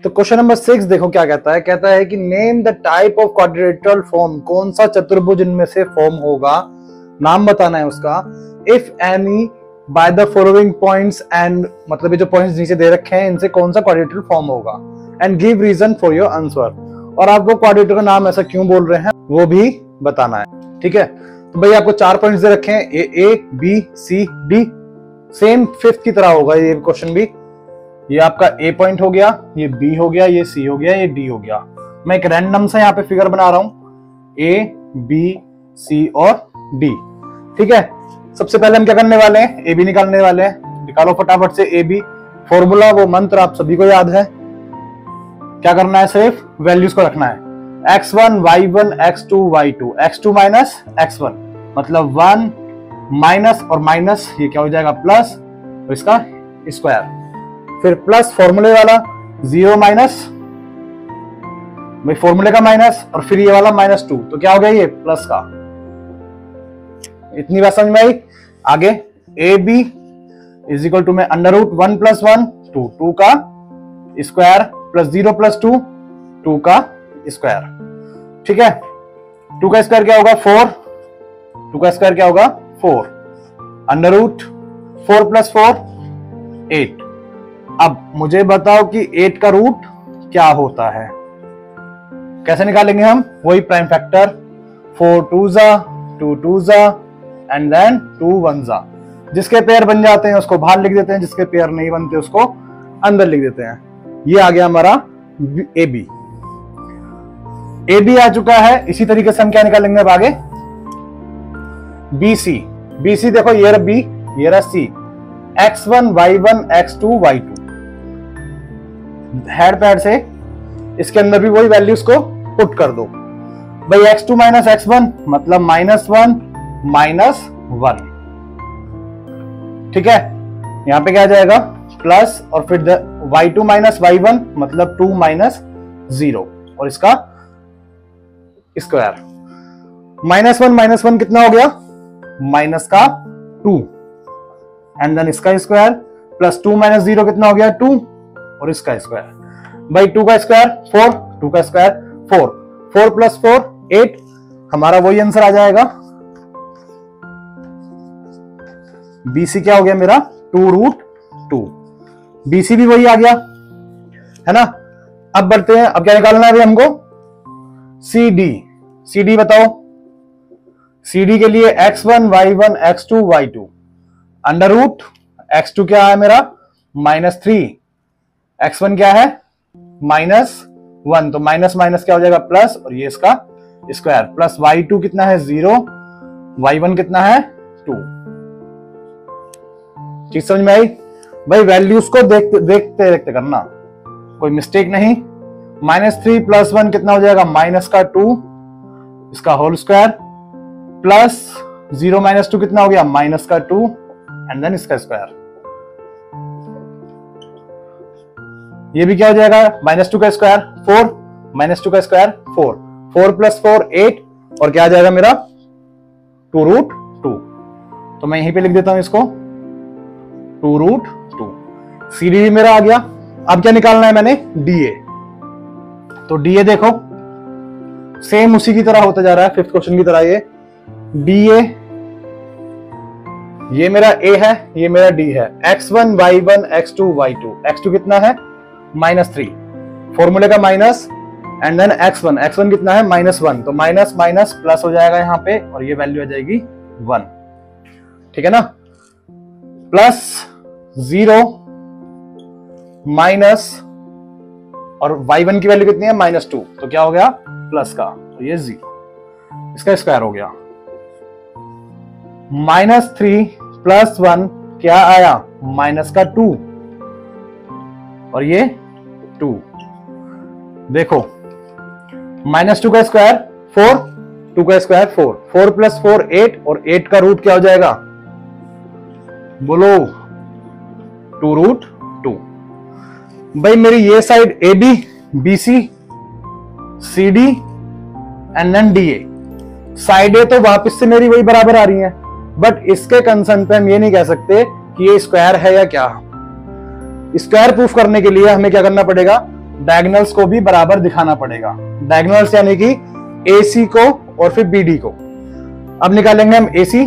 तो question number 6 देखो क्या कहता है। कहता है कि name the type of quadrilateral form, कौन सा चतुर्भुज इनमें से फॉर्म होगा, नाम बताना है उसका। If any by the following points and, मतलब ये जो पॉइंट्स नीचे दे रखे हैं इनसे कौन सा क्वाड्रिलेटरल फॉर्म होगा, and give reason for your answer, और आप वो क्वाड्रिलेटर का नाम ऐसा क्यों बोल रहे हैं वो भी बताना है। ठीक है, तो भाई आपको 4 पॉइंट्स दे रखे हैं, A B C D, same 5th की तरह होगा ये क्वेश्चन भी। ये आपका ए पॉइंट हो गया, ये बी हो गया, ये सी हो गया, ये डी हो गया। मैं एक रैंडम सा यहाँ पे फिगर बना रहा हूं, ए बी सी और डी। ठीक है, सबसे पहले हम क्या करने वाले हैं, ए बी निकालने वाले हैं। निकालो फटाफट से ए बी। फॉर्मूला वो मंत्र आप सभी को याद है, क्या करना है, सिर्फ वैल्यूज को रखना है। x1 y1 x2 y2, x2 minus x1 मतलब 1 माइनस और माइनस ये क्या हो जाएगा प्लस, तो इसका स्क्वायर, फिर प्लस फॉर्मूले वाला 0 माइनस, भाई फॉर्मूले का माइनस, और फिर ये वाला -2, तो क्या हो गया ये प्लस का। इतनी बात समझ में आई। आगे A B is equal to में √1 + 1 2 का स्क्वायर प्लस 0 + 2 2 का स्क्वायर। ठीक है, 2 का स्क्वायर क्या होगा 4, 2 का स्क्वायर क्या होगा 4, √4 + 4 8। अब मुझे बताओ कि 8 का रूट क्या होता है, कैसे निकालेंगे हम, वही प्राइम फैक्टर 4 2 2 2 एंड देन 2 1 जा। जिसके पेयर बन जाते हैं उसको बाहर लिख देते हैं, जिसके पेयर नहीं बनते उसको अंदर लिख देते हैं। ये आ गया हमारा ए बी। ए बी आ चुका है, इसी तरीके से हम क्या निकालेंगे अब आगे, बी सी। बी सी देखो ये रहा बी, ये रहा सी, x1 y1 x2 y2, head pad से इसके अंदर भी वही वैल्यूज को पुट कर दो। भाई x2 माइनस x1 मतलब -1 -1। ठीक है, यहां पे क्या आ जाएगा प्लस, और फिर y2 माइनस y1 मतलब 2 - 0, और इसका स्क्वायर। -1 - 1 कितना हो गया, माइनस का 2, एंड देन इसका स्क्वायर प्लस 2 - 0 कितना हो गया 2, और इसका स्क्वायर। भाई 2 का स्क्वायर 4, 2 का स्क्वायर 4, 4 + 4 8, हमारा वही आंसर आ जाएगा। BC क्या हो गया मेरा 2√2, BC भी वही आ गया है ना। अब बढ़ते हैं, अब क्या निकालना है हमको, CD बताओ। CD के लिए x1 y1 x2 y2, √x2 क्या है मेरा -3, x1 क्या है -1, तो माइनस माइनस क्या हो जाएगा प्लस, और ये इसका स्क्वायर, प्लस y2 कितना है 0, y1 कितना है 2। चीज समझ में आई। भाई वैल्यूज को देखते देखते करना, कोई मिस्टेक नहीं। -3 + 1 कितना हो जाएगा माइनस का 2, इसका होल स्क्वायर, प्लस 0 - 2 कितना हो गया माइनस का 2, एंड देन इसका स्क्वायर। ये भी क्या हो जाएगा -2 का स्क्वायर 4, -2 का स्क्वायर 4, 4 + 4 8, और क्या आ जाएगा मेरा 2√2। तो मैं यहीं पे लिख देता हूं इसको 2√2। CD भी मेरा आ गया। अब क्या निकालना है मैंने, DA। तो DA देखो सेम उसी की तरह होता जा रहा है, 5th क्वेश्चन की तरह। ये DA, ये मेरा A है, ये मेरा D है, x1 y1 x2 y2, x2 कितना है -3, फॉर्मूले का माइनस, एंड देन x1 कितना है -1, तो माइनस माइनस प्लस हो जाएगा यहाँ पे, और ये वैल्यू आ जाएगी 1। ठीक है ना, प्लस 0 माइनस, और y1 की वैल्यू कितनी है -2, तो क्या हो गया प्लस का, तो ये 0, इसका स्क्वायर हो गया। -3 + 1 क्या आया -2, और ये 2। देखो -2 का स्क्वायर 4, 2 का स्क्वायर 4, 4 + 4 8, और 8 का रूट क्या हो जाएगा बोलो 2√2। भाई मेरी ये side AB BC CD and then DA side है, तो वापस से मेरी वही बराबर आ रही है, बट इसके कंसर्न पे हम ये नहीं कह सकते कि ये स्क्वायर है या क्या। स्क्वायर प्रूफ करने के लिए हमें क्या करना पड़ेगा, डायगोनल्स को भी बराबर दिखाना पड़ेगा। डायगोनल्स यानी कि AC को और फिर BD को। अब निकालेंगे हम AC,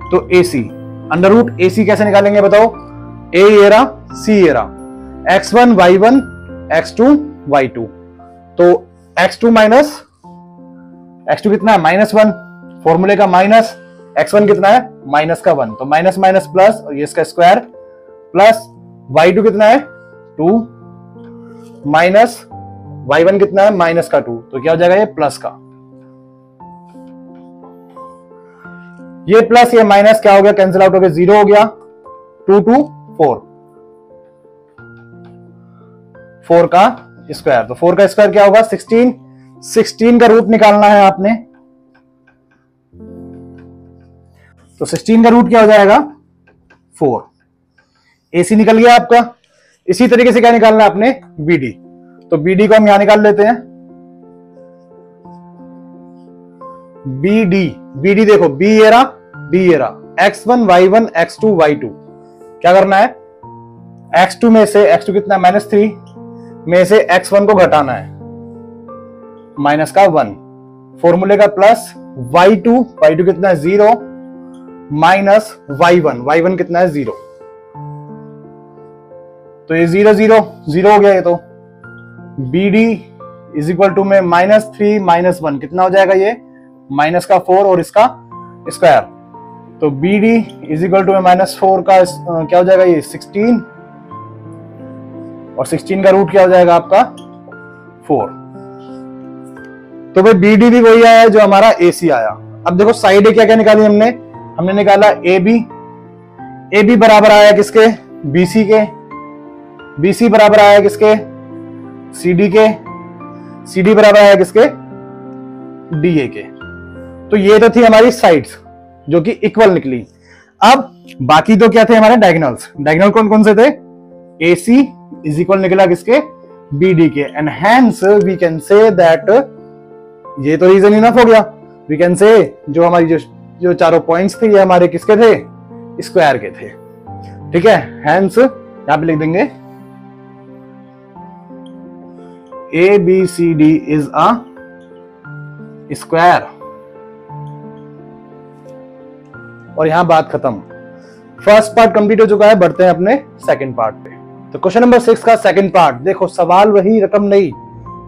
तो AC अंडर रूट AC कैसे निकालेंगे बताओ? A ये रहा, C ये रहा, x1 y1 x2 y2, तो x2 माइनस x2 कितना है? -1, फॉर्मूले का माइनस, x1 कितना है? -1, तो माइनस माइनस प्लस, और ये इसका स्क्वायर, प्लस y2 कितना है? 2, माइनस y1 कितना है? -2, तो क्या हो जाएगा ये? प्लस का। ये प्लस ये माइनस क्या हो गया? कैंसिल आउट हो गया, 0 हो गया। 2 2 4, 4 का स्क्वायर, तो 4 का स्क्वायर क्या होगा? 16। 16 का रूट निकालना है आपने, तो 16 का रूट क्या हो जाएगा? 4। AC निकल गया आपका। इसी तरीके से क्या निकालना है आपने? BD, तो BD को हम यहां निकाल लेते हैं। BD देखो, B ये रहा, D ये रहा, x1 y1 x2 y2, क्या करना है? x2 में से, x2 कितना है? -3 में से x1 को घटाना है, माइनस का 1, फॉर्मूले का प्लस, y2 कितना है? 0, माइनस y1 कितना है? 0, तो ये 0 0 0 हो गया ये तो। BD इज इक्वल टू में -3 -1 कितना हो जाएगा? ये माइनस का 4 और इसका स्क्वायर, तो BD इज इक्वल टू में -4 का क्या हो जाएगा? ये 16, और 16 का रूट क्या हो जाएगा आपका? 4। तो भाई BD भी वही आया जो हमारा AC आया। अब देखो साइड क्या क्या निकाली हमने निकाला AB बराबर आया किसके? BC के। BC बराबर आया किसके? CD के। CD बराबर आया किसके? DA के। तो ये तो थी हमारी साइड्स जो कि इक्वल निकली। अब बाकी तो क्या थे हमारे? डायगोनल्स। डायगोनल कौन कौन से थे? AC इज इक्वल निकला किसके? BD के। And hence we can say that, ये तो रीजन इनफ हो गया। वी कैन से जो हमारी जो चारों पॉइंट्स थे ये हमारे किसके थे? स्क्वायर के थे। ठीक है, हेंस यहां पे लिख देंगे ABCD इज अ स्क्वायर, और यहां बात खत्म। फर्स्ट पार्ट कंप्लीट हो चुका है, बढ़ते हैं अपने सेकंड पार्ट पे। तो क्वेश्चन नंबर 6 का सेकंड पार्ट देखो, सवाल वही, रकम नहीं,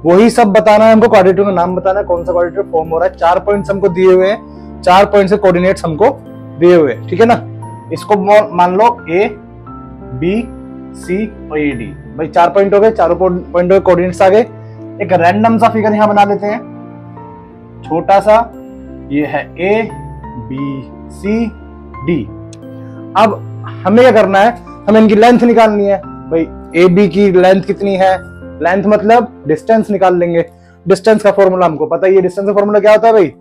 वही सब बताना है हमको। क्वाड्रेटर का नाम बताना है, कौन सा क्वाड्रेटर फॉर्म हो रहा है। 4 पॉइंट्स हमको दिए हुए हैं, 4 पॉइंट से कोऑर्डिनेट्स हमको दिए हुए हैं, ठीक है ना। इसको मान लो A B C और AD, भाई 4 पॉइंट हो गए, चारों पॉइंट हो गए, कोऑर्डिनेट्स आ गए। एक रैंडम सा फिगर यहां बना लेते हैं, छोटा सा, ये है A B C D। अब हमें क्या करना है? हमें इनकी लेंथ निकालनी है। भाई AB की लेंथ कितनी है? लेंथ मतलब डिस्टेंस निकाल लेंगे। डिस्टेंस का फॉर्मूला हमको पता है। ये डिस्टेंस का फॉर्मूला क्या होता है भाई?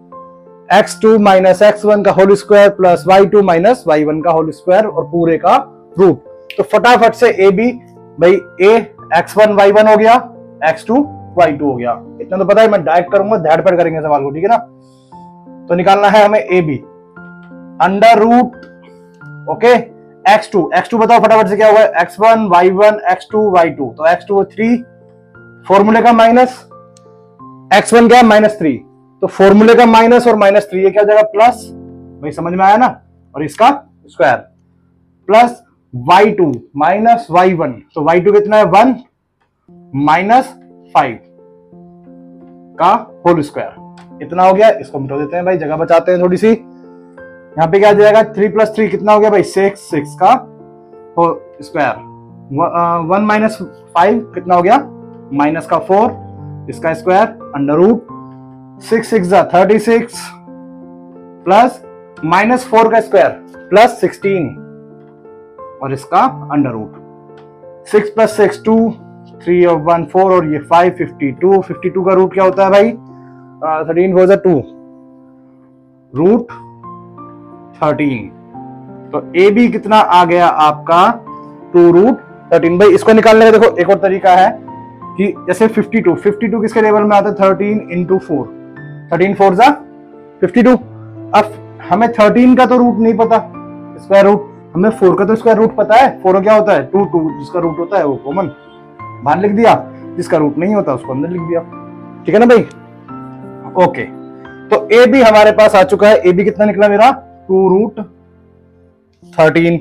x2 माइनस x1 का whole square plus y2 minus y1 का होल स्क्वायर और पूरे का रूट। तो फटाफट से AB, भाई A x1 y1 हो गया, x2 y2 हो गया। इतना तो पता है, मैं डायरेक्ट करूंगा, ध्यान पर करेंगे सवाल को, ठीक है ना। तो निकालना है हमें AB under root, okay, x2 बताओ फटाफट से क्या होगा? x1 y1 x2 y2, तो x2 3, फॉर्मूले का माइनस, x1 क्या है? -3, तो फॉर्मूले का माइनस और -3 ये क्या हो जाएगा? प्लस, भाई समझ में आया ना, और इसका square, plus y2 minus y1, तो y2 कितना है? 1 माइनस 5 का होल स्क्वायर, इतना हो गया। इसको मिटा देते हैं भाई, जगह बचाते हैं थोड़ी सी। यहाँ पे क्या आ जाएगा? 3 + 3 कितना हो गया भाई? 6 का स्क्वायर, 1 माइनस 5 कितना हो गया? माइनस का 4, इसका स्क्वायर अंडर रूट 6 6 36 प्लस -4 का स्क्वायर प्लस 16 और इसका अंडर रूट 6 + 6 2, 3 और 1 4 और ये 5 52 का रूट क्या होता है भाई? 13 4 2 रूट 13। तो AB कितना आ गया आपका? 2 रूट 13। भाई इसको निकालने का देखो एक और तरीका है कि जैसे 52 किसके टेबल में आता है? 13 × 4, 13 4 52। अब हमें 13 का तो रूट नहीं पता, स्क्वायर रूट, हमें 4 का तो स्क्वायर रूट पता है। 4 क्या होता है? 2 जिसका रूट होता है वो कॉमन, बाहर लिख दिया, जिसका रूट नहीं होता उसको अंदर लिख दिया। ठीक है ना भाई? ओके, तो ए बी हमारे पास आ चुका है। ए बी कितना निकला मेरा? 2√13।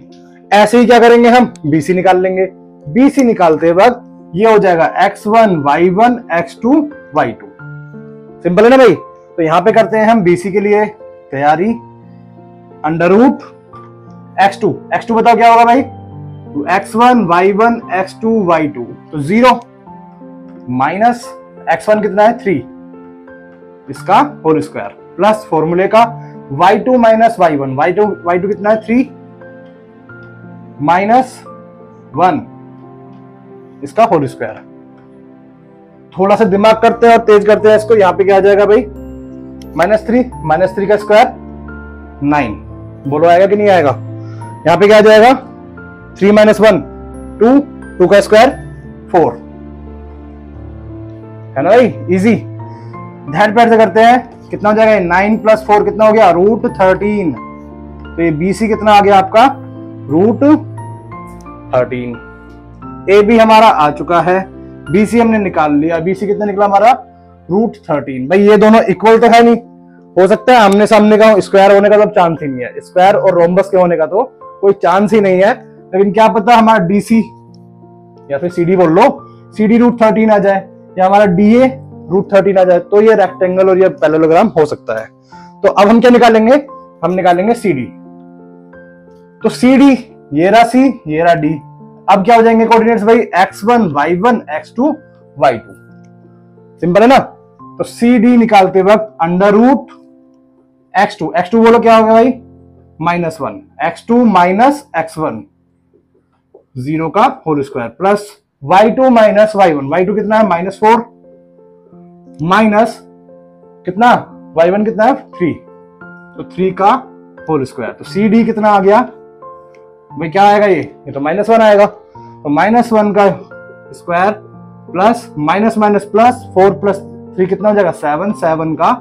ऐसे ही क्या करेंगे हम? बीसी निकाल लेंगे। बीसी निकालते वक्त ये हो जाएगा x1 y1 x2 y2। Simple है ना भाई? तो यहां पे करते हैं हम बीसी के लिए तैयारी। √x2, x2 बताओ क्या होगा भाई? तो x1 y1 x2 y2, तो 0 माइनस x1 कितना है? 3, इसका होल स्क्वायर, प्लस फॉर्मूले का y2 माइनस y1, y2 कितना है? 3 माइनस 1, इसका होल स्क्वायर। थोड़ा सा दिमाग करते हैं और तेज करते हैं इसको। यहां पे क्या आ जाएगा भाई? -3 का स्क्वायर 9। बोलो आएगा कि नहीं आएगा? यहां पे क्या आ जाएगा? 3 - 1 2 का स्क्वायर 4, है ना भाई? इजी। ध्यान पैर से करते हैं। कितना हो जाएगा? 9 + 4 कितना हो गया? √13। तो ये बीसी कितना आ गया आपका? √13। ए बी हमारा आ चुका है, बीसी हमने निकाल लिया। बीसी कितना निकला हमारा? √13। भाई ये दोनों इक्वल तो है नहीं, हो सकता है आमने सामने का स्क्वायर होने का तो चांस ही नहीं है। स्क्वायर और रोम्बस के होने का तो कोई चांस ही नहीं है। लेकिन क्या पता हमारा डीसी या फिर सीडी बोल लो, सीडी √13 आ जाए, या हमारा डीए √13 आ जाए, तो ये रेक्टेंगल और ये पैरेललोग्राम हो सकता है। तो अब हम क्या निकालेंगे? हम निकालेंगे सीडी। तो सीडी ये रहा सी, ये रहा डी। अब क्या हो जाएंगे कोऑर्डिनेट्स भाई? x1 y1 x2 y2। Simple है ना? तो CD निकालते वक्त √x2, x2 बोलो क्या होगा भाई? -1, x2 माइनस x1 0 का whole square, plus y2 minus y1, y2 कितना है? -4 माइनस कितना? y1 कितना है? 3, तो 3 का होल स्क्वायर। तो CD कितना आ गया भाई? क्या आएगा? ये तो -1 आएगा। तो -1 का square plus minus minus plus 4 + 3 कितना हो जाएगा? 7, 7 का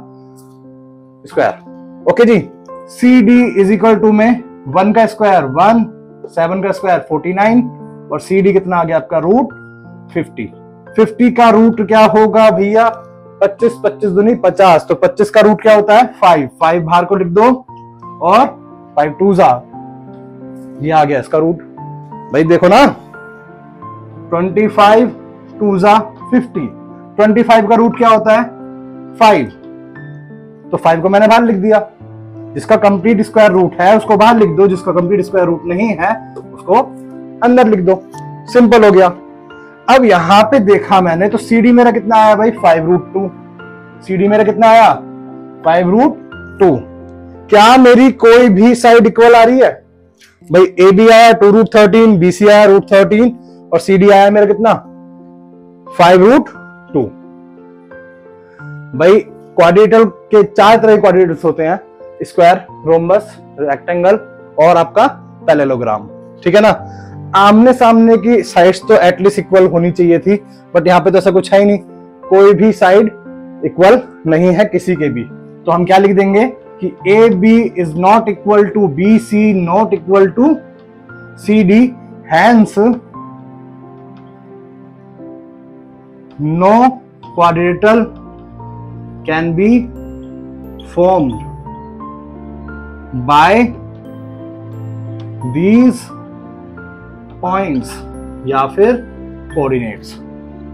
स्क्वायर। ओके जी। CD इज इक्वल टू में 1 का स्क्वायर 1, 7 का स्क्वायर 49, और CD कितना आ गया आपका? √50। 50 का रूट क्या होगा भैया? 25, 25 दूनी 50, तो 25 का रूट क्या होता है? 5, 5 बाहर को लिख दो, और 5 2 ये आ गया इसका रूट। भाई देखो ना, 25 2 50, 25 का रूट क्या होता है? 5, तो 5 को मैंने बाहर लिख दिया। जिसका कंप्लीट स्क्वायर रूट है उसको बाहर लिख दो, जिसका कंप्लीट स्क्वायर रूट नहीं है उसको अंदर लिख दो। सिंपल हो गया। अब यहां पे देखा मैंने तो CD मेरा कितना आया भाई? 5√2। CD मेरा कितना आया? 5√2। क्या मेरी कोई भी साइड इक्वल आ रही है भाई? AB आया 2√13, BC आया √13, और CD आया मेरा कितना? 5√2। भाई क्वाड्रेटर के 4 तरह के क्वाड्रेटर्स होते हैं, स्क्वायर, रोम्बस, रेक्टेंगल और आपका पैरेललोग्राम। ठीक है ना? आमने सामने की साइड्स तो एटलीस्ट इक्वल होनी चाहिए थी, बट यहाँ पे तो ऐसा कुछ है ही नहीं, कोई भी साइड इक्वल नहीं है किसी के भी। तो हम क्या लिख देंगे कि AB is not equal to BC not equal to CD, hence no quadrilateral can be formed by these points या फिर कोऑर्डिनेट्स।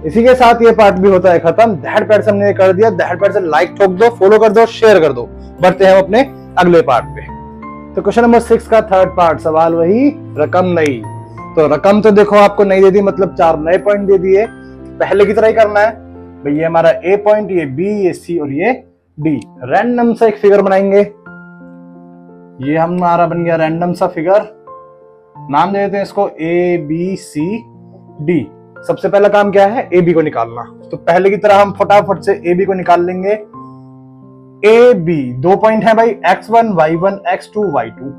इसी के साथ ये पार्ट भी होता है खत्म। दैट पैर से हमने कर दिया। दैट पैर से लाइक ठोक दो, फॉलो कर दो, शेयर कर दो। बढ़ते हैं अपने अगले पार्ट पे। तो क्वेश्चन नंबर 6 का थर्ड पार्ट, सवाल वही, रकम नहीं। तो रकम तो देखो आपको नहीं दे दी, मतलब 4 नए पॉइंट दे दिए। पहले की तरह ही करना है भाई। ये हमारा A पॉइंट, ये B, ये C और ये D। रैंडम सा एक फिगर बनाएंगे। ये हमारा बन गया रैंडम सा फिगर। नाम दे देते हैं इसको ABCD। सबसे पहला काम क्या है? AB को निकालना। तो पहले की तरह हम फटाफट से AB को निकाल लेंगे। AB 2 पॉइंट है भाई, x1 y1 x2 y2।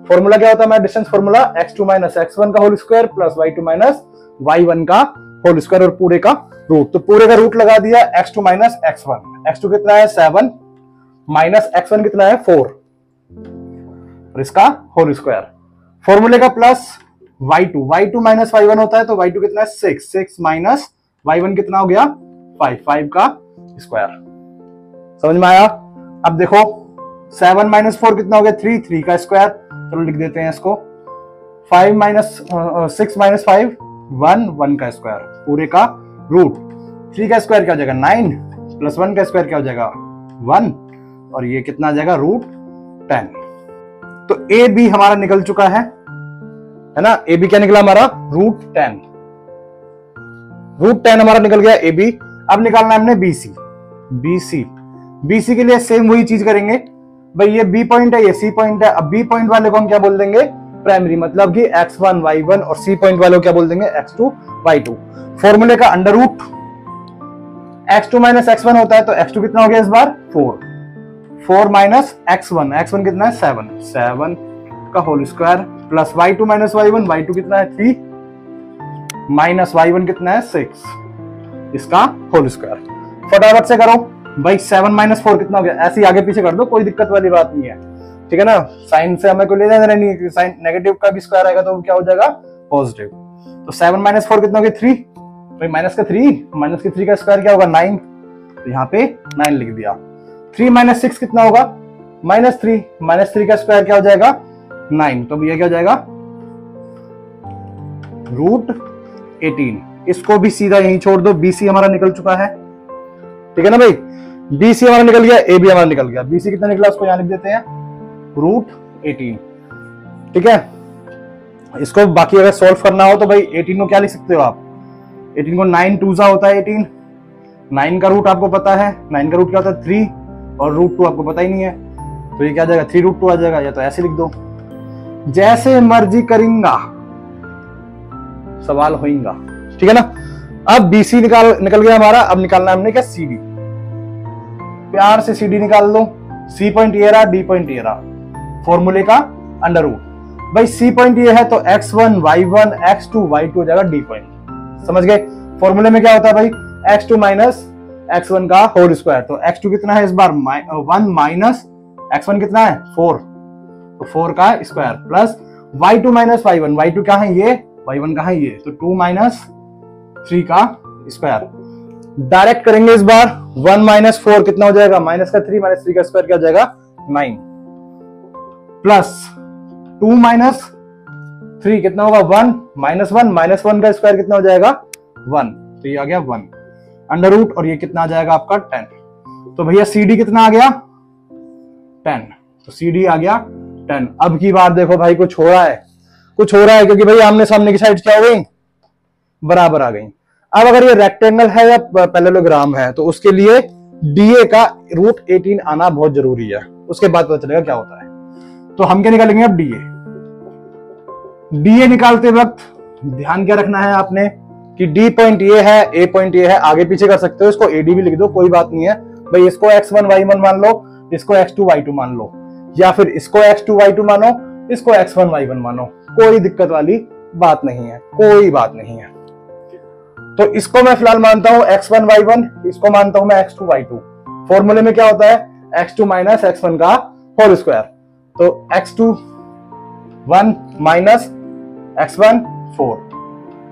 Formula क्या होता है हमारा? Distance formula x2 minus x1 का whole square plus y2 minus y1 का होल स्क्वायर और पूरे का रूट। तो पूरे का रूट लगा दिया x2 माइनस x1। x2 कितना है? 7 माइनस x1 कितना है? 4, और इसका होल स्क्वायर। फॉर्मूले का प्लस y2 माइनस y1 होता है, तो y2 कितना है? 6 माइनस y1 कितना हो गया 5, 5 का स्क्वायर। समझ में आया? अब देखो 7 माइनस 4 कितना हो गया 3, 3 का स्क्वायर। चलो लिख देते हैं इसको। 6 माइनस 5 1, 1 का स्क्वायर पूरे का रूट। 3 का स्क्वायर क्या हो जाएगा 9 प्लस 1 का स्क्वायर क्या हो जाएगा 1 और ये कितना आ जाएगा रूट 10। तो ए बी हमारा निकल चुका है ना? ए बी क्या निकला हमारा रूट 10। रूट 10 हमारा निकल गया ए बी। अब निकालना है हमने बी सी। बी सी के लिए सेम वही चीज करेंगे भाई, ये बी पॉइंट है ये सी पॉइंट है। अब बी पॉइंट वाले को हम क्या बोल देंगे प्राइमरी, मतलब कि x1 y1 और सी पॉइंट वाले को क्या बोल देंगे x2 y2। फॉर्मूले का under root x2 minus x1 होता है, तो x2 कितना हो गया इस बार 4 माइनस x1 कितना है 7 का whole square plus y2 minus y1 कितना है 3 माइनस y1 कितना है 6 इसका होल स्क्वायर। फटाफट से करो भाई, 7 माइनस 4 कितना हो गया, ऐसे ही आगे पीछे कर दो, कोई दिक्कत वाली बात नहीं है, ठीक है ना? साइन से हमें कोई लेना देना नहीं है, साइन नेगेटिव का भी स्क्वायर आएगा तो क्या हो जाएगा पॉजिटिव। तो 7 माइनस 4 कितना हो गया 3, भाई माइनस का 3 का स्क्वायर क्या होगा 9, तो यहाँ पे 9 लिख दिया। 3 माइनस 6 कितना होगा -3 का स्क्वायर क्या हो जाएगा 9, तो ये क्या हो जाएगा रूट 18। इसको भी सीधा यहीं छोड़ दो, बीसी हमारा निकल चुका है, ठीक है ना भाई? बीसी हमारा निकल गया, ए बी हमारा निकल गया। बीसी कितना निकला उसको यहां लिख देते हैं रूट 18, ठीक है? इसको बाकी अगर सॉल्व करना हो तो भाई 18 को क्या लिख सकते हो आप, 18 को 9 2 होता है 18, 9 का रूट आपको पता है, 9 का रूट क्या होता है 3 और रूट 2 आपको पता ही नहीं है, तो ये क्या आ जाएगा 3 रूट 2 आ जाएगा, या तो ऐसे लिख दो जैसे मर्जी करेंगा सवाल होगा, ठीक है ना? अब बीसी निकल गया हमारा। अब निकालना है हमने क्या सीडी। प्यार से सीडी निकाल लो। सी पॉइंट ये रहा, डी पॉइंट ये रहा, फॉर्मूले का अंडर रूट। भाई सी पॉइंट ये है तो x1 y1 x2 y2 हो जाएगा डी पॉइंट। समझ गए? फॉर्मूले में क्या होता है भाई x2 माइनस x1 का होल स्क्वायर, तो x2 कितना है इस बार 1 माइनस x1 कितना है 4, तो 4 का square plus y2 minus y1 क्या है ये, y1 कहाँ है ये, तो 2 माइनस 3 का स्क्वायर। डायरेक्ट करेंगे इस बार 1 माइनस 4 कितना हो जाएगा माइनस का 3 माइनस 3 का स्क्वायर क्या हो जाएगा 9 प्लस 2 माइनस 3 कितना होगा 1 माइनस 1 का स्क्वायर कितना हो जाएगा 1, तो ये आ गया 1 अंडर रूट और ये कितना आ जाएगा आपका 10। तो भैया CD कितना आ गया 10, तो CD आ गया 10। अब की बार देखो भाई कुछ हो रहा है क्योंकि भाई आमने सामने की साइड क्या हो गई बराबर आ गई। अब अगर ये रेक्टेंगल है या पैरेललोग्राम है तो उसके लिए DA का रूट 18 आना बहुत जरूरी है, उसके बाद पता चलेगा क्या होता है। तो हम क्या निकालेंगे अब DA निकालते वक्त ध्यान क्या रखना है आपने कि D पॉइंट ये है, A पॉइंट ये है, आगे पीछे कर सकते हो, इसको AD भी लिख दो कोई बात नहीं है भाई। इसको x1 y1 मान लो, इसको x2 y2 मान लो, या फिर इसको x2 y2 मानो, इसको x1 y1 मानो, कोई दिक्कत वाली बात नहीं है, कोई बात नहीं है। तो इसको मैं फिलहाल मानता हूं x1 y1, इसको मानता हूं मैं x2 y2। फॉर्मूले में क्या होता है x2 माइनस x1 का होल स्क्वायर, तो x2 1 माइनस x1 4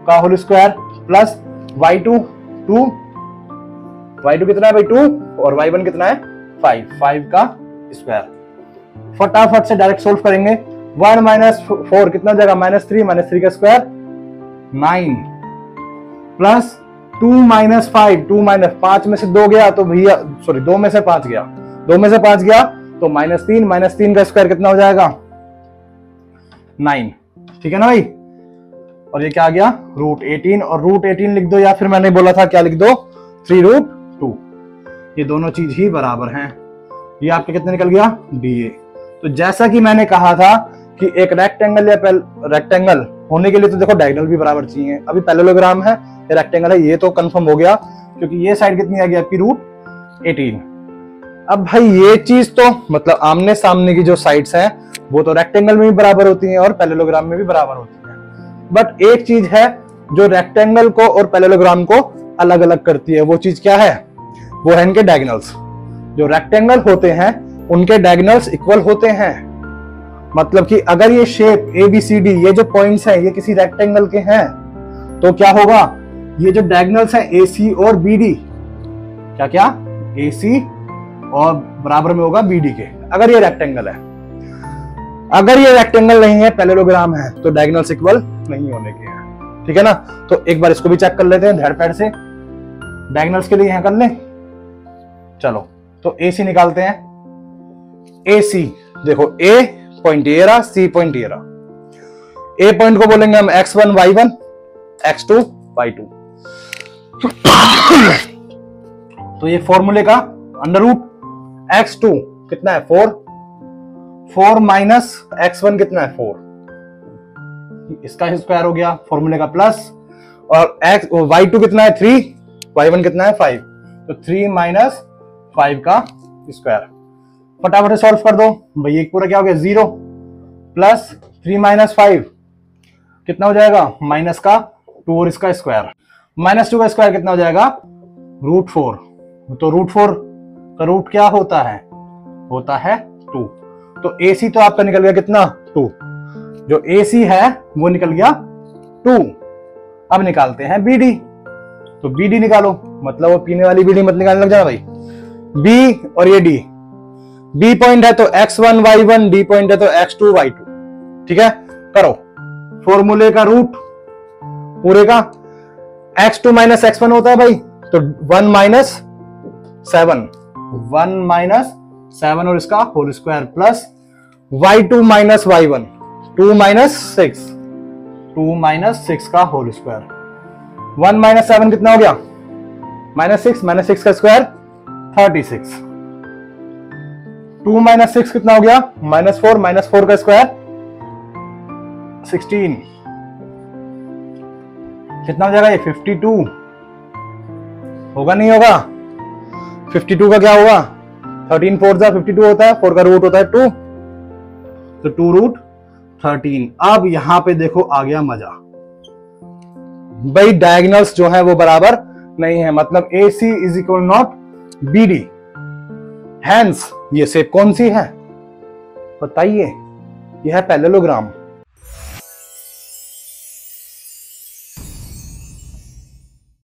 का होल स्क्वायर प्लस y2 2 कितना है भाई 2 और y1 कितना है 5 का स्क्वायर। फटाफट से डायरेक्ट सोल्व करेंगे। 1 माइनस 4 कितना हो जाएगा -3 का स्क्वायर 9 प्लस 2 माइनस 5 में से 2 गया तो भैया सॉरी 2 में से 5 गया, 2 में से 5 गया तो -3 का स्क्वायर कितना हो जाएगा 9, ठीक है ना भाई? और ये क्या आ गया रूट 18, और रूट 18 लिख दो, या फिर मैंने बोला था क्या लिख दो 3 रूट 2, ये दोनों चीज ही बराबर हैं। ये आपके कितने निकल गया DA। तो जैसा कि मैंने कहा था कि एक रेक्टेंगल या रेक्टेंगल होने के लिए तो देखो डायगोनल भी बराबर चाहिए। अभी पैरेललोग्राम है या रेक्टेंगल है ये तो कंफर्म हो गया, क्योंकि ये साइड कितनी आ गई आपकी रूट 18। अब भाई ये चीज तो मतलब आमने सामने की जो साइड्स हैं वो तो रेक्टेंगल में भी बराबर होती हैं और पैरेललोग्राम में भी बराबर होती हैं, बट एक चीज है जो रेक्टेंगल को और पैरेललोग्राम को अलग अलग करती है। वो चीज क्या है, वो है इनके डायगोनल्स। जो रेक्टेंगल होते हैं उनके डायगोनल्स इक्वल होते हैं, मतलब कि अगर ये शेप ABCD ये जो पॉइंट्स हैं ये किसी रेक्टेंगल के हैं तो क्या होगा ये जो डायगोनल्स हैं AC और BD, क्या क्या, AC और बराबर में होगा BD के, अगर ये रेक्टेंगल है। अगर ये रेक्टेंगल नहीं है, पैरेललोग्राम है, तो डायगोनल्स इक्वल नहीं होने के हैं, ठीक है ना। तो एक बार इसको भी चेक कर लेते हैं धड़ पैर से, डायगोनल्स के लिए यहां कर लें। चलो तो AC निकालते हैं। AC देखो, A पॉइंट ये रहा, C पॉइंट ये रहा। A पॉइंट को बोलेंगे हम x1 y1, x2 y2। तो ये फॉर्मूले का अंडर रूट x2 कितना है 4 माइनस x1 कितना है 4, इसका स्क्वायर हो गया, फॉर्मूले का प्लस, और y2 कितना है 3, y1 कितना है 5, तो 3 माइनस 5 का स्क्वायर। फटाफट से सॉल्व कर दो भाई, एक पूरा क्या हो गया 0 प्लस 3 माइनस 5 कितना हो जाएगा, माइनस का 2 और इसका स्क्वायर, माइनस 2 का स्क्वायर कितना हो जाएगा √4। तो √4 का रूट क्या होता है 2। तो AC तो आपका निकल गया कितना 2, जो AC है वो निकल गया 2। अब निकालते हैं BD, तो BD निकालो, मतलब वो पीने वाली BD मत निकालने लग जाना भाई। B और ये D, B पॉइंट है तो x1 y1, D पॉइंट है तो x2 y2, ठीक है। करो फॉर्मूले का रूट पूरे का, x2 माइनस x1 होता है भाई, तो 1 माइनस 7 और इसका whole square, plus y2 minus y1 2 minus 6 का होल स्क्वायर। 1 माइनस 7 कितना हो गया माइनस 6 का स्क्वायर 36। 2 माइनस 6 कितना हो गया माइनस 4 का स्क्वायर 16। कितना हो जाएगा ये 52 होगा, नहीं होगा 52 का क्या होगा 13 4 52 होता है, 4 का रूट होता है 2, तो 2√13। अब यहां पे देखो आ गया मजा भाई, डायगोनल्स जो है वो बराबर नहीं है, मतलब AC is equal not BD। Hence ये शेप कौन सी है बताइए, यह है पैरेललोग्राम।